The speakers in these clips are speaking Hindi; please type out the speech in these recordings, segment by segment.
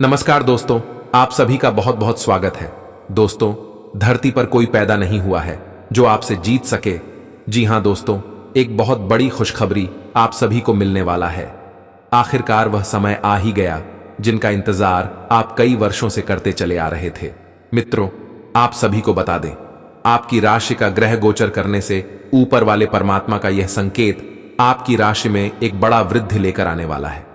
नमस्कार दोस्तों, आप सभी का बहुत बहुत स्वागत है। दोस्तों, धरती पर कोई पैदा नहीं हुआ है जो आपसे जीत सके। जी हां दोस्तों, एक बहुत बड़ी खुशखबरी आप सभी को मिलने वाला है। आखिरकार वह समय आ ही गया जिनका इंतजार आप कई वर्षों से करते चले आ रहे थे। मित्रों, आप सभी को बता दें, आपकी राशि का ग्रह गोचर करने से ऊपर वाले परमात्मा का यह संकेत आपकी राशि में एक बड़ा वृद्धि लेकर आने वाला है।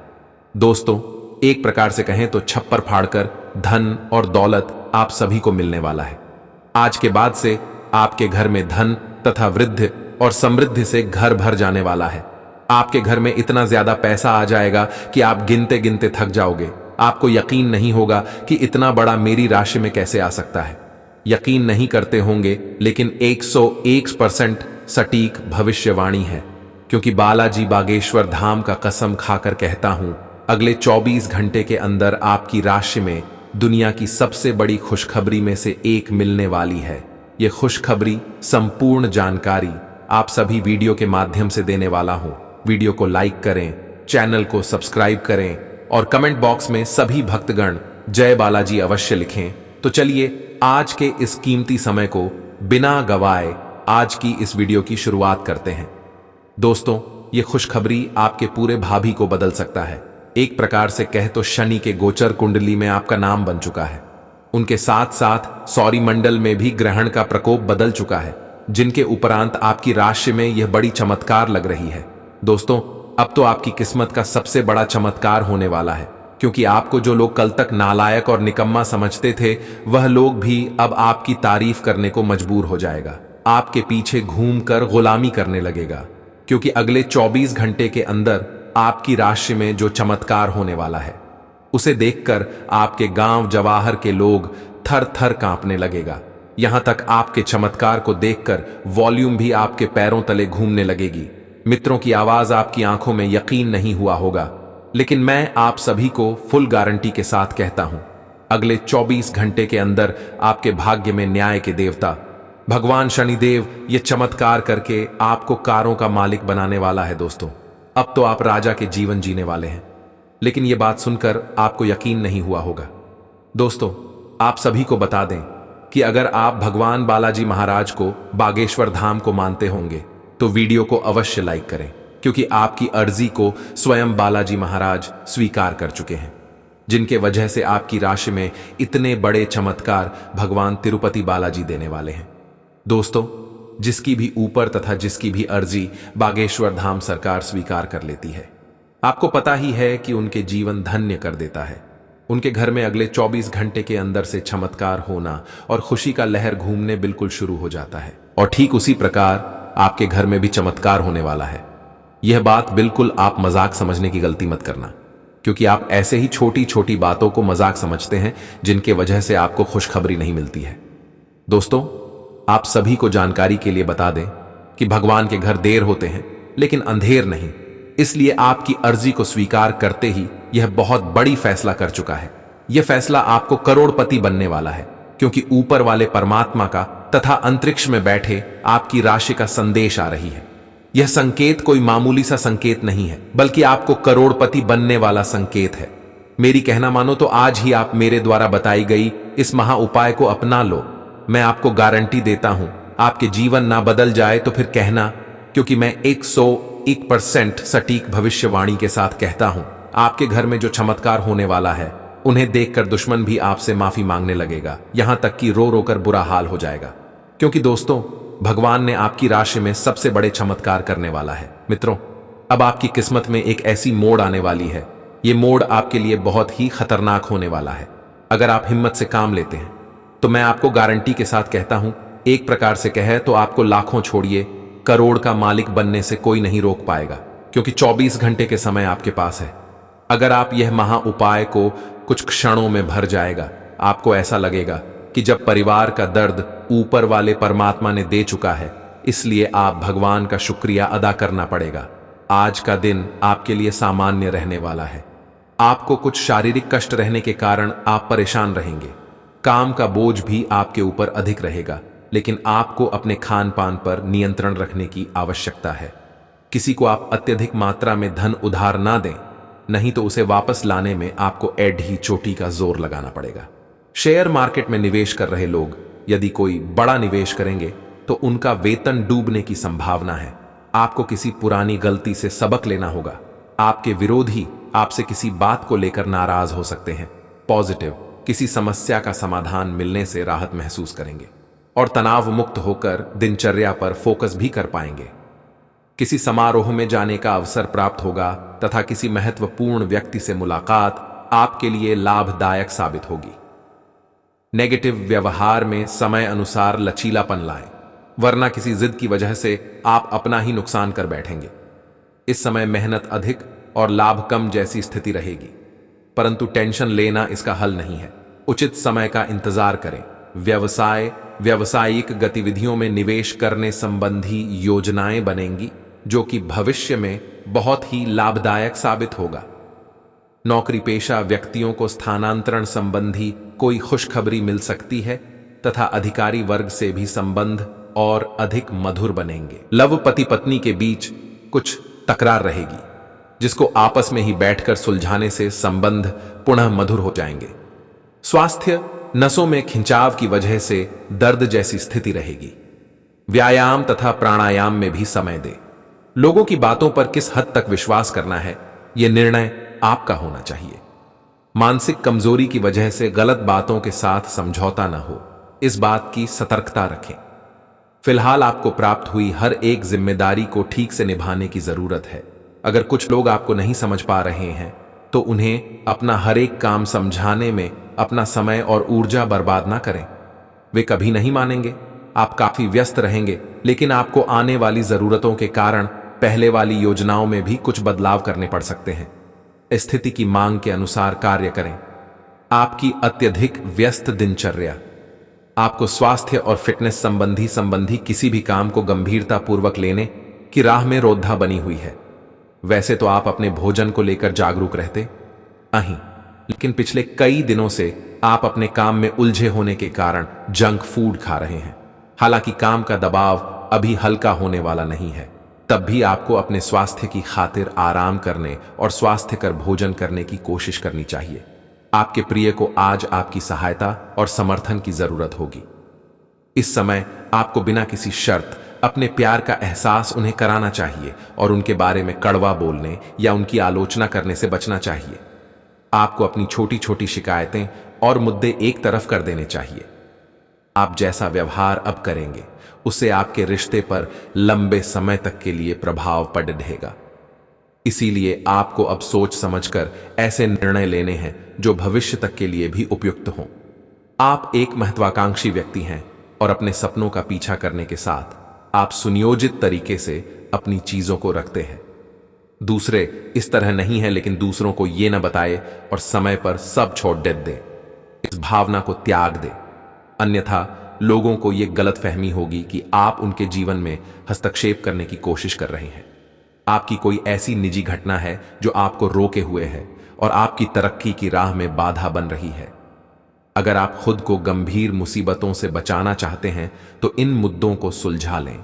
दोस्तों, एक प्रकार से कहें तो छप्पर फाड़कर धन और दौलत आप सभी को मिलने वाला है। आज के बाद से आपके घर में धन तथा वृद्धि और समृद्धि से घर भर जाने वाला है। आपके घर में इतना ज्यादा पैसा आ जाएगा कि आप गिनते गिनते थक जाओगे। आपको यकीन नहीं होगा कि इतना बड़ा मेरी राशि में कैसे आ सकता है। यकीन नहीं करते होंगे, लेकिन 101% सटीक भविष्यवाणी है, क्योंकि बालाजी बागेश्वर धाम का कसम खाकर कहता हूं, अगले 24 घंटे के अंदर आपकी राशि में दुनिया की सबसे बड़ी खुशखबरी में से एक मिलने वाली है। यह खुशखबरी संपूर्ण जानकारी आप सभी वीडियो के माध्यम से देने वाला हूं। वीडियो को लाइक करें, चैनल को सब्सक्राइब करें और कमेंट बॉक्स में सभी भक्तगण जय बालाजी अवश्य लिखें। तो चलिए आज के इस कीमती समय को बिना गवाए आज की इस वीडियो की शुरुआत करते हैं। दोस्तों, यह खुशखबरी आपके पूरे भावी को बदल सकता है। एक प्रकार से कह तो शनि के गोचर कुंडली में आपका नाम बन चुका है। उनके साथ साथ सौर मंडल में भी ग्रहण का प्रकोप बदल चुका है, जिनके उपरांत आपकी राशि में यह बड़ी चमत्कार लग रही है। दोस्तों, अब तो आपकी किस्मत का सबसे बड़ा चमत्कार होने वाला है, क्योंकि आपको जो लोग कल तक नालायक और निकम्मा समझते थे, वह लोग भी अब आपकी तारीफ करने को मजबूर हो जाएगा। आपके पीछे घूमकर गुलामी करने लगेगा, क्योंकि अगले 24 घंटे के अंदर आपकी राशि में जो चमत्कार होने वाला है, उसे देखकर आपके गांव जवाहर के लोग थर थर कांपने लगेगा। यहां तक आपके चमत्कार को देखकर वॉल्यूम भी आपके पैरों तले घूमने लगेगी। मित्रों की आवाज आपकी आंखों में यकीन नहीं हुआ होगा, लेकिन मैं आप सभी को फुल गारंटी के साथ कहता हूं, अगले 24 घंटे के अंदर आपके भाग्य में न्याय के देवता भगवान शनिदेव ये चमत्कार करके आपको कारों का मालिक बनाने वाला है। दोस्तों, अब तो आप राजा के जीवन जीने वाले हैं। लेकिन यह बात सुनकर आपको यकीन नहीं हुआ होगा। दोस्तों, आप सभी को बता दें कि अगर आप भगवान बालाजी महाराज को बागेश्वर धाम को मानते होंगे तो वीडियो को अवश्य लाइक करें, क्योंकि आपकी अर्जी को स्वयं बालाजी महाराज स्वीकार कर चुके हैं, जिनके वजह से आपकी राशि में इतने बड़े चमत्कार भगवान तिरुपति बालाजी देने वाले हैं। दोस्तों, जिसकी भी ऊपर तथा जिसकी भी अर्जी बागेश्वर धाम सरकार स्वीकार कर लेती है, आपको पता ही है कि उनके जीवन धन्य कर देता है। उनके घर में अगले 24 घंटे के अंदर से चमत्कार होना और खुशी का लहर घूमने बिल्कुल शुरू हो जाता है। और ठीक उसी प्रकार आपके घर में भी चमत्कार होने वाला है। यह बात बिल्कुल आप मजाक समझने की गलती मत करना, क्योंकि आप ऐसे ही छोटी छोटी बातों को मजाक समझते हैं, जिनके वजह से आपको खुशखबरी नहीं मिलती है। दोस्तों, आप सभी को जानकारी के लिए बता दें कि भगवान के घर देर होते हैं लेकिन अंधेर नहीं। इसलिए आपकी अर्जी को स्वीकार करते ही यह बहुत बड़ी फैसला कर चुका है। यह फैसला आपको करोड़पति बनने वाला है, क्योंकि ऊपर वाले परमात्मा का तथा अंतरिक्ष में बैठे आपकी राशि का संदेश आ रही है। यह संकेत कोई मामूली सा संकेत नहीं है, बल्कि आपको करोड़पति बनने वाला संकेत है। मेरी कहना मानो तो आज ही आप मेरे द्वारा बताई गई इस महा उपाय को अपना लो। मैं आपको गारंटी देता हूं, आपके जीवन ना बदल जाए तो फिर कहना, क्योंकि मैं 101% सटीक भविष्यवाणी के साथ कहता हूं, आपके घर में जो चमत्कार होने वाला है, उन्हें देखकर दुश्मन भी आपसे माफी मांगने लगेगा, यहां तक कि रो रो कर बुरा हाल हो जाएगा। क्योंकि दोस्तों, भगवान ने आपकी राशि में सबसे बड़े चमत्कार करने वाला है। मित्रों, अब आपकी किस्मत में एक ऐसी मोड़ आने वाली है। ये मोड़ आपके लिए बहुत ही खतरनाक होने वाला है। अगर आप हिम्मत से काम लेते हैं तो मैं आपको गारंटी के साथ कहता हूं, एक प्रकार से कहे तो आपको लाखों छोड़िए, करोड़ का मालिक बनने से कोई नहीं रोक पाएगा, क्योंकि 24 घंटे के समय आपके पास है। अगर आप यह महा उपाय को कुछ क्षणों में भर जाएगा, आपको ऐसा लगेगा कि जब परिवार का दर्द ऊपर वाले परमात्मा ने दे चुका है, इसलिए आप भगवान का शुक्रिया अदा करना पड़ेगा। आज का दिन आपके लिए सामान्य रहने वाला है। आपको कुछ शारीरिक कष्ट रहने के कारण आप परेशान रहेंगे। काम का बोझ भी आपके ऊपर अधिक रहेगा, लेकिन आपको अपने खान पान पर नियंत्रण रखने की आवश्यकता है। किसी को आप अत्यधिक मात्रा में धन उधार ना दें, नहीं तो उसे वापस लाने में आपको एडी चोटी का जोर लगाना पड़ेगा। शेयर मार्केट में निवेश कर रहे लोग यदि कोई बड़ा निवेश करेंगे तो उनका वेतन डूबने की संभावना है। आपको किसी पुरानी गलती से सबक लेना होगा। आपके विरोधी आपसे किसी बात को लेकर नाराज हो सकते हैं। पॉजिटिव, किसी समस्या का समाधान मिलने से राहत महसूस करेंगे और तनाव मुक्त होकर दिनचर्या पर फोकस भी कर पाएंगे। किसी समारोह में जाने का अवसर प्राप्त होगा तथा किसी महत्वपूर्ण व्यक्ति से मुलाकात आपके लिए लाभदायक साबित होगी। नेगेटिव, व्यवहार में समय अनुसार लचीलापन लाएं, वरना किसी जिद की वजह से आप अपना ही नुकसान कर बैठेंगे। इस समय मेहनत अधिक और लाभ कम जैसी स्थिति रहेगी, परंतु टेंशन लेना इसका हल नहीं है। उचित समय का इंतजार करें। व्यावसायिक गतिविधियों में निवेश करने संबंधी योजनाएं बनेंगी जो कि भविष्य में बहुत ही लाभदायक साबित होगा। नौकरी पेशा व्यक्तियों को स्थानांतरण संबंधी कोई खुशखबरी मिल सकती है तथा अधिकारी वर्ग से भी संबंध और अधिक मधुर बनेंगे। लव पति पत्नी के बीच कुछ तकरार रहेगी जिसको आपस में ही बैठकर सुलझाने से संबंध पुनः मधुर हो जाएंगे। स्वास्थ्य, नसों में खिंचाव की वजह से दर्द जैसी स्थिति रहेगी। व्यायाम तथा प्राणायाम में भी समय दें। लोगों की बातों पर किस हद तक विश्वास करना है, यह निर्णय आपका होना चाहिए। मानसिक कमजोरी की वजह से गलत बातों के साथ समझौता न हो, इस बात की सतर्कता रखें। फिलहाल आपको प्राप्त हुई हर एक जिम्मेदारी को ठीक से निभाने की जरूरत है। अगर कुछ लोग आपको नहीं समझ पा रहे हैं तो उन्हें अपना हर एक काम समझाने में अपना समय और ऊर्जा बर्बाद ना करें। वे कभी नहीं मानेंगे। आप काफी व्यस्त रहेंगे, लेकिन आपको आने वाली जरूरतों के कारण पहले वाली योजनाओं में भी कुछ बदलाव करने पड़ सकते हैं। स्थिति की मांग के अनुसार कार्य करें। आपकी अत्यधिक व्यस्त दिनचर्या आपको स्वास्थ्य और फिटनेस संबंधी किसी भी काम को गंभीरता पूर्वक लेने की राह में रोधा बनी हुई है। वैसे तो आप अपने भोजन को लेकर जागरूक रहते नहीं, लेकिन पिछले कई दिनों से आप अपने काम में उलझे होने के कारण जंक फूड खा रहे हैं। हालांकि काम का दबाव अभी हल्का होने वाला नहीं है, तब भी आपको अपने स्वास्थ्य की खातिर आराम करने और स्वास्थ्यकर भोजन करने की कोशिश करनी चाहिए। आपके प्रिय को आज आपकी सहायता और समर्थन की जरूरत होगी। इस समय आपको बिना किसी शर्त अपने प्यार का एहसास उन्हें कराना चाहिए और उनके बारे में कड़वा बोलने या उनकी आलोचना करने से बचना चाहिए। आपको अपनी छोटी छोटी शिकायतें और मुद्दे एक तरफ कर देने चाहिए। आप जैसा व्यवहार अब करेंगे उससे आपके रिश्ते पर लंबे समय तक के लिए प्रभाव पड़ रहेगा। इसीलिए आपको अब सोच समझकर ऐसे निर्णय लेने हैं जो भविष्य तक के लिए भी उपयुक्त हों। आप एक महत्वाकांक्षी व्यक्ति हैं और अपने सपनों का पीछा करने के साथ आप सुनियोजित तरीके से अपनी चीजों को रखते हैं। दूसरे इस तरह नहीं है, लेकिन दूसरों को यह न बताए और समय पर सब छोड़ दे। इस भावना को त्याग दे, अन्यथा लोगों को यह गलतफहमी होगी कि आप उनके जीवन में हस्तक्षेप करने की कोशिश कर रहे हैं। आपकी कोई ऐसी निजी घटना है जो आपको रोके हुए है और आपकी तरक्की की राह में बाधा बन रही है। अगर आप खुद को गंभीर मुसीबतों से बचाना चाहते हैं तो इन मुद्दों को सुलझा लें।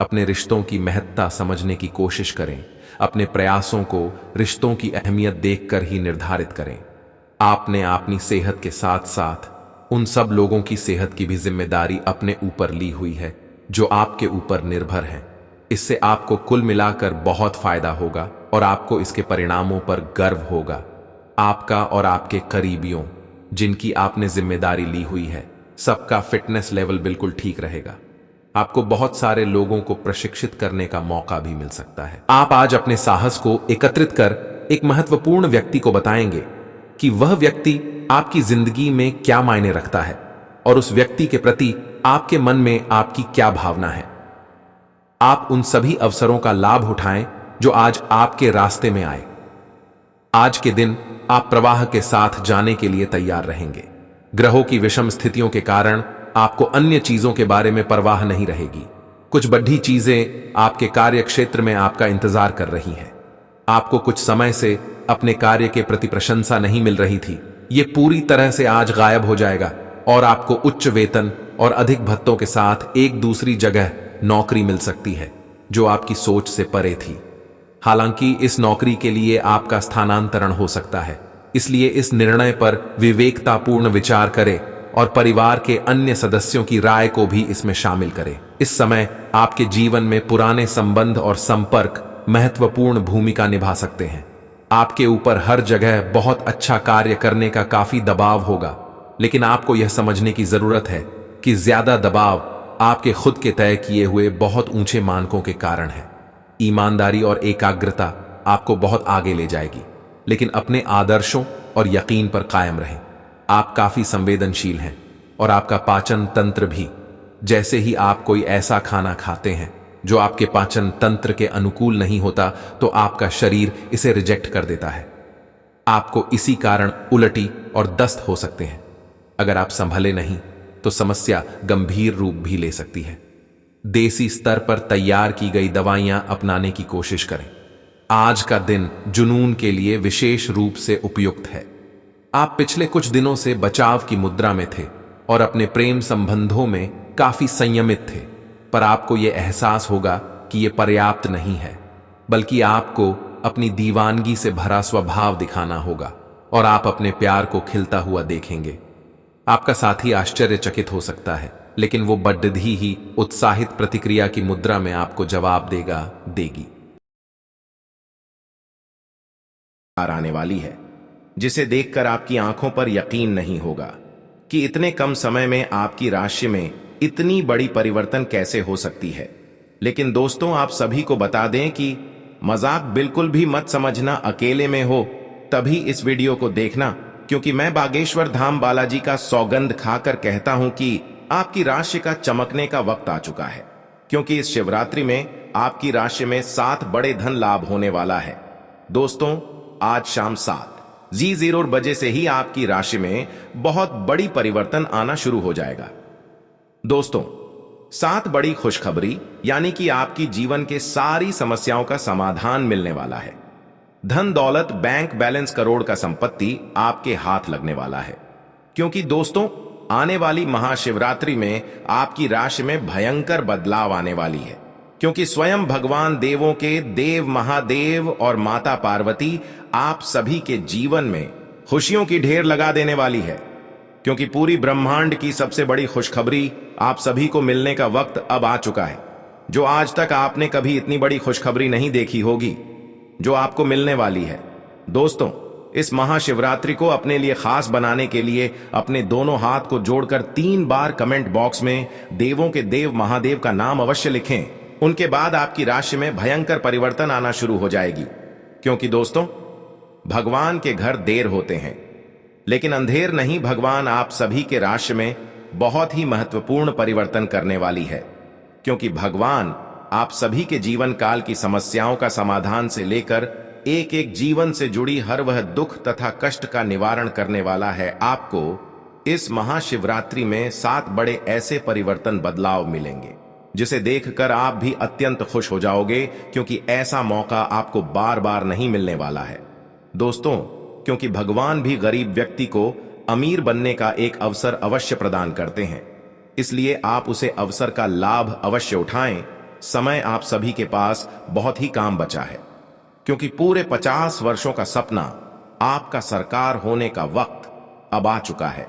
अपने रिश्तों की महत्ता समझने की कोशिश करें। अपने प्रयासों को रिश्तों की अहमियत देखकर ही निर्धारित करें। आपने अपनी सेहत के साथ साथ उन सब लोगों की सेहत की भी जिम्मेदारी अपने ऊपर ली हुई है जो आपके ऊपर निर्भर हैं। इससे आपको कुल मिलाकर बहुत फायदा होगा और आपको इसके परिणामों पर गर्व होगा। आपका और आपके करीबियों जिनकी आपने जिम्मेदारी ली हुई है, सबका फिटनेस लेवल बिल्कुल ठीक रहेगा। आपको बहुत सारे लोगों को प्रशिक्षित करने का मौका भी मिल सकता है। आप आज अपने साहस को एकत्रित कर एक महत्वपूर्ण व्यक्ति को बताएंगे कि वह व्यक्ति आपकी जिंदगी में क्या मायने रखता है और उस व्यक्ति के प्रति आपके मन में आपकी क्या भावना है। आप उन सभी अवसरों का लाभ उठाएं जो आज आपके रास्ते में आए। आज के दिन आप प्रवाह के साथ जाने के लिए तैयार रहेंगे। ग्रहों की विषम स्थितियों के कारण आपको अन्य चीजों के बारे में परवाह नहीं रहेगी। कुछ बड़ी चीजें आपके कार्य क्षेत्र में आपका इंतजार कर रही हैं। आपको कुछ समय से अपने कार्य के प्रति प्रशंसा नहीं मिल रही थी, ये पूरी तरह से आज गायब हो जाएगा और आपको उच्च वेतन और अधिक भत्तों के साथ एक दूसरी जगह नौकरी मिल सकती है जो आपकी सोच से परे थी। हालांकि इस नौकरी के लिए आपका स्थानांतरण हो सकता है, इसलिए इस निर्णय पर विवेकतापूर्ण विचार करें और परिवार के अन्य सदस्यों की राय को भी इसमें शामिल करें। इस समय आपके जीवन में पुराने संबंध और संपर्क महत्वपूर्ण भूमिका निभा सकते हैं। आपके ऊपर हर जगह बहुत अच्छा कार्य करने का काफी दबाव होगा, लेकिन आपको यह समझने की जरूरत है कि ज्यादा दबाव आपके खुद के तय किए हुए बहुत ऊंचे मानकों के कारण है। ईमानदारी और एकाग्रता आपको बहुत आगे ले जाएगी, लेकिन अपने आदर्शों और यकीन पर कायम रहें। आप काफी संवेदनशील हैं और आपका पाचन तंत्र भी। जैसे ही आप कोई ऐसा खाना खाते हैं जो आपके पाचन तंत्र के अनुकूल नहीं होता, तो आपका शरीर इसे रिजेक्ट कर देता है। आपको इसी कारण उल्टी और दस्त हो सकते हैं। अगर आप संभले नहीं तो समस्या गंभीर रूप भी ले सकती है। देसी स्तर पर तैयार की गई दवाइयां अपनाने की कोशिश करें। आज का दिन जुनून के लिए विशेष रूप से उपयुक्त है। आप पिछले कुछ दिनों से बचाव की मुद्रा में थे और अपने प्रेम संबंधों में काफी संयमित थे, पर आपको यह एहसास होगा कि यह पर्याप्त नहीं है, बल्कि आपको अपनी दीवानगी से भरा स्वभाव दिखाना होगा और आप अपने प्यार को खिलता हुआ देखेंगे। आपका साथी आश्चर्यचकित हो सकता है, लेकिन वो बड्ढी ही उत्साहित प्रतिक्रिया की मुद्रा में आपको जवाब देगी। आने वाली है, जिसे देखकर आपकी आंखों पर यकीन नहीं होगा कि इतने कम समय में आपकी राशि में इतनी बड़ी परिवर्तन कैसे हो सकती है। लेकिन दोस्तों, आप सभी को बता दें कि मजाक बिल्कुल भी मत समझना। अकेले में हो तभी इस वीडियो को देखना, क्योंकि मैं बागेश्वर धाम बालाजी का सौगंध खाकर कहता हूं कि आपकी राशि का चमकने का वक्त आ चुका है। क्योंकि इस शिवरात्रि में आपकी राशि में 7 बड़े धन लाभ होने वाला है। दोस्तों, आज शाम 7:00 बजे से ही आपकी राशि में बहुत बड़ी परिवर्तन आना शुरू हो जाएगा। दोस्तों, 7 बड़ी खुशखबरी, यानी कि आपकी जीवन के सारी समस्याओं का समाधान मिलने वाला है। धन दौलत, बैंक बैलेंस, करोड़ का संपत्ति आपके हाथ लगने वाला है। क्योंकि दोस्तों, आने वाली महाशिवरात्रि में आपकी राशि में भयंकर बदलाव आने वाली है। क्योंकि स्वयं भगवान देवों के देव महादेव और माता पार्वती आप सभी के जीवन में खुशियों की ढेर लगा देने वाली है। क्योंकि पूरी ब्रह्मांड की सबसे बड़ी खुशखबरी आप सभी को मिलने का वक्त अब आ चुका है। जो आज तक आपने कभी इतनी बड़ी खुशखबरी नहीं देखी होगी, जो आपको मिलने वाली है। दोस्तों, इस महाशिवरात्रि को अपने लिए खास बनाने के लिए अपने दोनों हाथ को जोड़कर 3 बार कमेंट बॉक्स में देवों के देव महादेव का नाम अवश्य लिखें। उनके बाद आपकी राशि में भयंकर परिवर्तन आना शुरू हो जाएगी। क्योंकि दोस्तों, भगवान के घर देर होते हैं, लेकिन अंधेर नहीं। भगवान आप सभी के राशि में बहुत ही महत्वपूर्ण परिवर्तन करने वाली है। क्योंकि भगवान आप सभी के जीवन काल की समस्याओं का समाधान से लेकर एक एक जीवन से जुड़ी हर वह दुख तथा कष्ट का निवारण करने वाला है। आपको इस महाशिवरात्रि में 7 बड़े ऐसे परिवर्तन बदलाव मिलेंगे, जिसे देखकर आप भी अत्यंत खुश हो जाओगे। क्योंकि ऐसा मौका आपको बार बार नहीं मिलने वाला है। दोस्तों, क्योंकि भगवान भी गरीब व्यक्ति को अमीर बनने का एक अवसर अवश्य प्रदान करते हैं, इसलिए आप उसे अवसर का लाभ अवश्य उठाएं। समय आप सभी के पास बहुत ही काम बचा है। क्योंकि पूरे 50 वर्षों का सपना आपका सरकार होने का वक्त अब आ चुका है।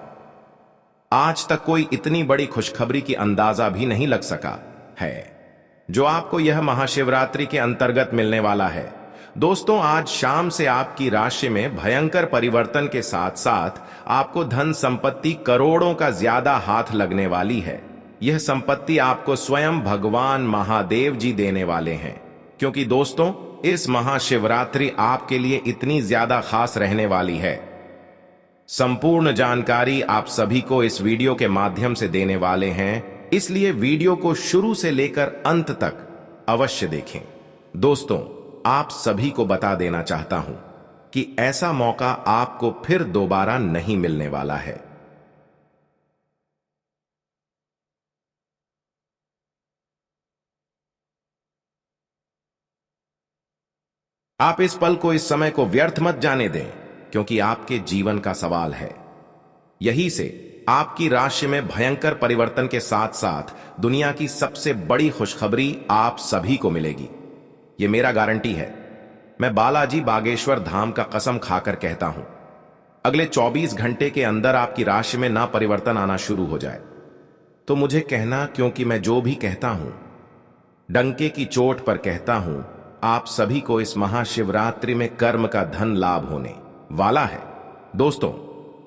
आज तक कोई इतनी बड़ी खुशखबरी की अंदाजा भी नहीं लग सका है, जो आपको यह महाशिवरात्रि के अंतर्गत मिलने वाला है। दोस्तों, आज शाम से आपकी राशि में भयंकर परिवर्तन के साथ साथ आपको धन संपत्ति करोड़ों का ज्यादा हाथ लगने वाली है। यह संपत्ति आपको स्वयं भगवान महादेव जी देने वाले हैं। क्योंकि दोस्तों, इस महाशिवरात्रि आपके लिए इतनी ज्यादा खास रहने वाली है। संपूर्ण जानकारी आप सभी को इस वीडियो के माध्यम से देने वाले हैं, इसलिए वीडियो को शुरू से लेकर अंत तक अवश्य देखें। दोस्तों, आप सभी को बता देना चाहता हूं कि ऐसा मौका आपको फिर दोबारा नहीं मिलने वाला है। आप इस पल को, इस समय को व्यर्थ मत जाने दें, क्योंकि आपके जीवन का सवाल है। यही से आपकी राशि में भयंकर परिवर्तन के साथ साथ दुनिया की सबसे बड़ी खुशखबरी आप सभी को मिलेगी। यह मेरा गारंटी है। मैं बालाजी बागेश्वर धाम का कसम खाकर कहता हूं, अगले 24 घंटे के अंदर आपकी राशि में ना परिवर्तन आना शुरू हो जाए तो मुझे कहना, क्योंकि मैं जो भी कहता हूं डंके की चोट पर कहता हूं। आप सभी को इस महाशिवरात्रि में कर्म का धन लाभ होने वाला है। दोस्तों,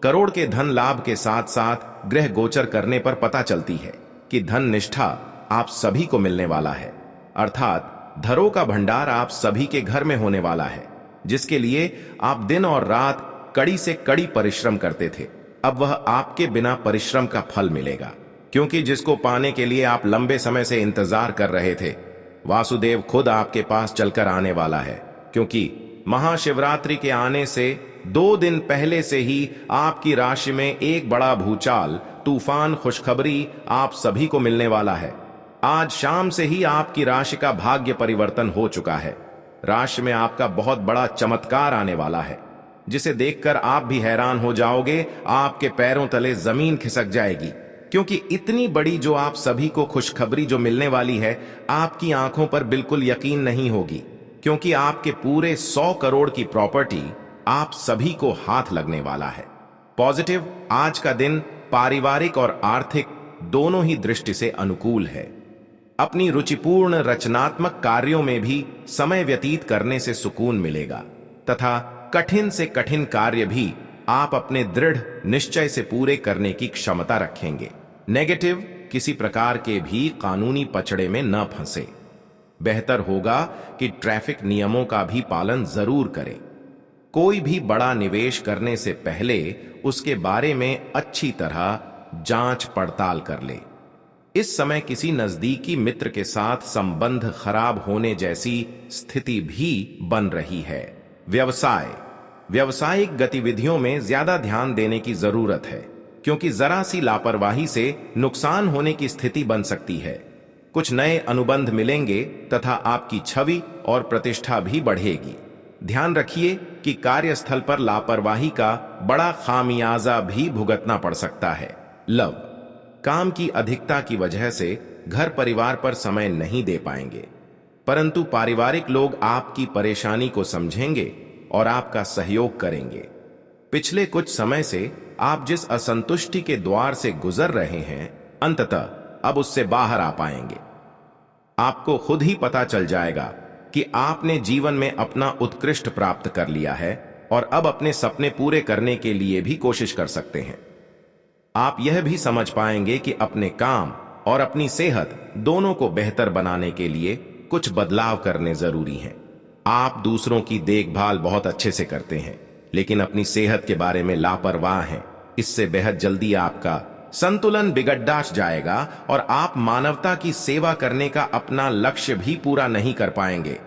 करोड़ के धन लाभ के साथ साथ ग्रह गोचर करने पर पता चलती है कि धन निष्ठा आप सभी को मिलने वाला है, अर्थात धरों का भंडार आप सभी के घर में होने वाला है, जिसके लिए आप दिन और रात कड़ी से कड़ी परिश्रम करते थे। अब वह आपके बिना परिश्रम का फल मिलेगा, क्योंकि जिसको पाने के लिए आप लंबे समय से इंतजार कर रहे थे, वासुदेव खुद आपके पास चलकर आने वाला है। क्योंकि महाशिवरात्रि के आने से 2 दिन पहले से ही आपकी राशि में एक बड़ा भूचाल, तूफान, खुशखबरी आप सभी को मिलने वाला है। आज शाम से ही आपकी राशि का भाग्य परिवर्तन हो चुका है। राशि में आपका बहुत बड़ा चमत्कार आने वाला है, जिसे देखकर आप भी हैरान हो जाओगे। आपके पैरों तले जमीन खिसक जाएगी, क्योंकि इतनी बड़ी जो आप सभी को खुशखबरी जो मिलने वाली है, आपकी आंखों पर बिल्कुल यकीन नहीं होगी, क्योंकि आपके पूरे 100 करोड़ की प्रॉपर्टी आप सभी को हाथ लगने वाला है। पॉजिटिव, आज का दिन पारिवारिक और आर्थिक दोनों ही दृष्टि से अनुकूल है। अपनी रुचिपूर्ण रचनात्मक कार्यों में भी समय व्यतीत करने से सुकून मिलेगा तथा कठिन से कठिन कार्य भी आप अपने दृढ़ निश्चय से पूरे करने की क्षमता रखेंगे। नेगेटिव, किसी प्रकार के भी कानूनी पचड़े में न फंसे। बेहतर होगा कि ट्रैफिक नियमों का भी पालन जरूर करें। कोई भी बड़ा निवेश करने से पहले उसके बारे में अच्छी तरह जांच पड़ताल कर ले। इस समय किसी नजदीकी मित्र के साथ संबंध खराब होने जैसी स्थिति भी बन रही है। व्यवसाय, व्यावसायिक गतिविधियों में ज्यादा ध्यान देने की जरूरत है, क्योंकि जरा सी लापरवाही से नुकसान होने की स्थिति बन सकती है। कुछ नए अनुबंध मिलेंगे तथा आपकी छवि और प्रतिष्ठा भी बढ़ेगी। ध्यान रखिए कि कार्यस्थल पर लापरवाही का बड़ा खामियाजा भी भुगतना पड़ सकता है। लव, काम की अधिकता की वजह से घर परिवार पर समय नहीं दे पाएंगे, परंतु पारिवारिक लोग आपकी परेशानी को समझेंगे और आपका सहयोग करेंगे। पिछले कुछ समय से आप जिस असंतुष्टि के द्वार से गुजर रहे हैं, अंततः अब उससे बाहर आ पाएंगे। आपको खुद ही पता चल जाएगा कि आपने जीवन में अपना उत्कृष्ट प्राप्त कर लिया है और अब अपने सपने पूरे करने के लिए भी कोशिश कर सकते हैं। आप यह भी समझ पाएंगे कि अपने काम और अपनी सेहत दोनों को बेहतर बनाने के लिए कुछ बदलाव करने जरूरी हैं। आप दूसरों की देखभाल बहुत अच्छे से करते हैं, लेकिन अपनी सेहत के बारे में लापरवाह हैं। इससे बेहद जल्दी आपका संतुलन बिगड़ जाएगा और आप मानवता की सेवा करने का अपना लक्ष्य भी पूरा नहीं कर पाएंगे।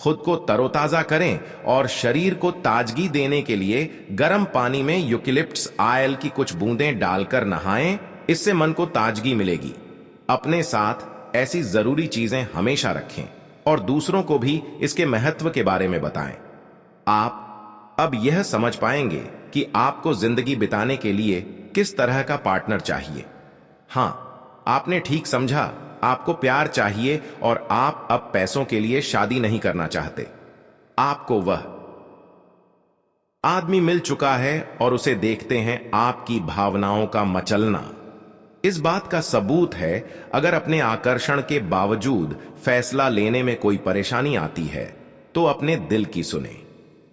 खुद को तरोताजा करें और शरीर को ताजगी देने के लिए गर्म पानी में यूकेलिप्टस ऑयल की कुछ बूंदें डालकर नहाएं। इससे मन को ताजगी मिलेगी। अपने साथ ऐसी जरूरी चीजें हमेशा रखें और दूसरों को भी इसके महत्व के बारे में बताएं। आप अब यह समझ पाएंगे कि आपको जिंदगी बिताने के लिए किस तरह का पार्टनर चाहिए। हां, आपने ठीक समझा, आपको प्यार चाहिए और आप अब पैसों के लिए शादी नहीं करना चाहते। आपको वह आदमी मिल चुका है और उसे देखते हैं आपकी भावनाओं का मचलना। इस बात का सबूत है, अगर अपने आकर्षण के बावजूद फैसला लेने में कोई परेशानी आती है तो अपने दिल की सुने।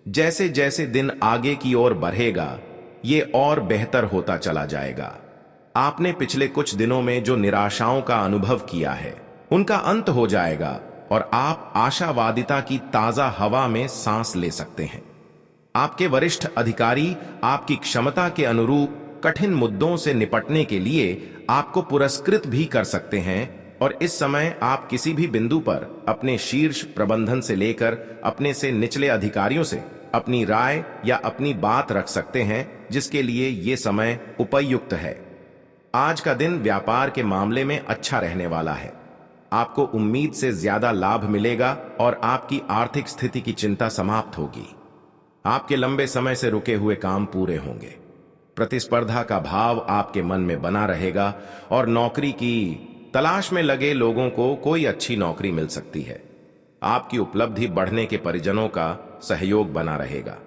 जैसे जैसे दिन आगे की ओर बढ़ेगा, ये और बेहतर होता चला जाएगा। आपने पिछले कुछ दिनों में जो निराशाओं का अनुभव किया है, उनका अंत हो जाएगा और आप आशावादिता की ताजा हवा में सांस ले सकते हैं। आपके वरिष्ठ अधिकारी आपकी क्षमता के अनुरूप कठिन मुद्दों से निपटने के लिए आपको पुरस्कृत भी कर सकते हैं और इस समय आप किसी भी बिंदु पर अपने शीर्ष प्रबंधन से लेकर अपने से निचले अधिकारियों से अपनी राय या अपनी बात रख सकते हैं, जिसके लिए ये समय उपयुक्त है। आज का दिन व्यापार के मामले में अच्छा रहने वाला है। आपको उम्मीद से ज्यादा लाभ मिलेगा और आपकी आर्थिक स्थिति की चिंता समाप्त होगी। आपके लंबे समय से रुके हुए काम पूरे होंगे। प्रतिस्पर्धा का भाव आपके मन में बना रहेगा और नौकरी की तलाश में लगे लोगों को कोई अच्छी नौकरी मिल सकती है। आपकी उपलब्धि बढ़ने के परिजनों का सहयोग बना रहेगा।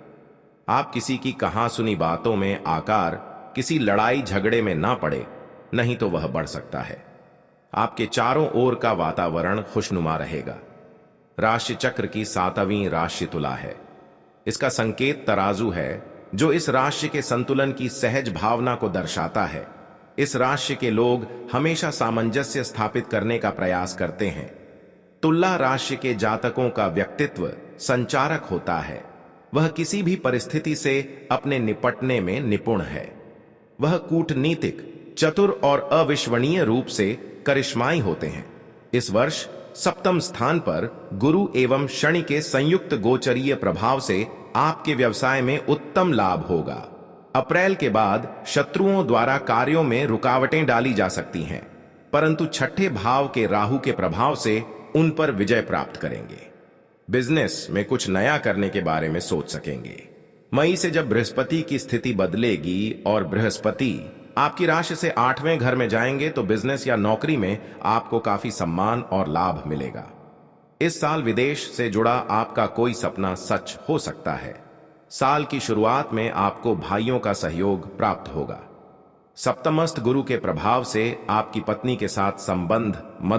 आप किसी की कहा सुनी बातों में आकर किसी लड़ाई झगड़े में ना पड़े, नहीं तो वह बढ़ सकता है। आपके चारों ओर का वातावरण खुशनुमा रहेगा। राशि चक्र की 7वीं राशि तुला है। इसका संकेत तराजू है, जो इस राशि के संतुलन की सहज भावना को दर्शाता है। इस राशि के लोग हमेशा सामंजस्य स्थापित करने का प्रयास करते हैं। तुला राशि के जातकों का व्यक्तित्व संचारक होता है। वह किसी भी परिस्थिति से अपने निपटने में निपुण है। वह कूटनीतिक, चतुर और अविश्वसनीय रूप से करिश्माई होते हैं। इस वर्ष सप्तम स्थान पर गुरु एवं शनि के संयुक्त गोचरीय प्रभाव से आपके व्यवसाय में उत्तम लाभ होगा। अप्रैल के बाद शत्रुओं द्वारा कार्यों में रुकावटें डाली जा सकती हैं, परंतु छठे भाव के राहु के प्रभाव से उन पर विजय प्राप्त करेंगे। बिजनेस में कुछ नया करने के बारे में सोच सकेंगे। मई से जब बृहस्पति की स्थिति बदलेगी और बृहस्पति आपकी राशि से 8वें घर में जाएंगे, तो बिजनेस या नौकरी में आपको काफी सम्मान और लाभ मिलेगा। इस साल विदेश से जुड़ा आपका कोई सपना सच हो सकता है। साल की शुरुआत में आपको भाइयों का सहयोग प्राप्त होगा। सप्तमस्त गुरु के प्रभाव से आपकी पत्नी के साथ संबंध मधुर